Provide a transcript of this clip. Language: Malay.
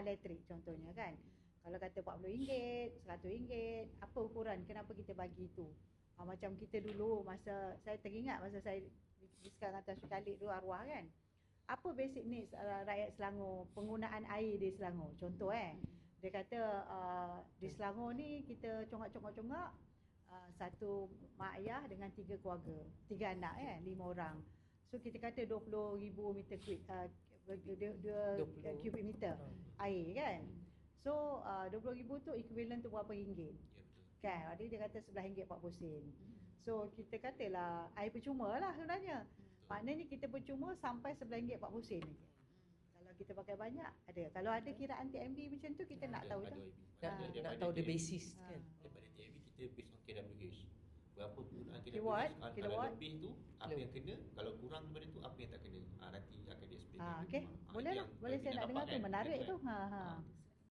elektrik contohnya kan. Kalau kata RM40, RM100, apa ukuran kenapa kita bagi itu? Macam kita dulu masa saya teringat masa saya discuss atas Khalid dulu arwah kan. Apa basic needs rakyat Selangor, penggunaan air di Selangor. Contoh dia kata di Selangor ni kita congak-congak satu mak ayah dengan 3 keluarga, 3 anak 5 orang. So kita kata 20,000 meter kubik, 2 kubik meter air kan. So 20,000 tu equivalent tu berapa ringgit? Ya betul. Kan, ada dia kata RM11.40. So kita katalah air percuma lah sebenarnya. Maknanya kita percuma sampai RM11.40 lagi. Kalau kita pakai banyak ada. Kalau ada kiraan TMB macam tu kita nak tahu tu. Nak tahu the basis kan. Daripada TMB kita based on KWH. Berapa penggunaan Kilowatt, KWH, kalau kilowatt. lebih tu apa yang kena, kalau kurang daripada tu apa yang tak kena. Nanti akan di explain. Okey, boleh lah. Boleh saya nak dengar tu, menarik tu.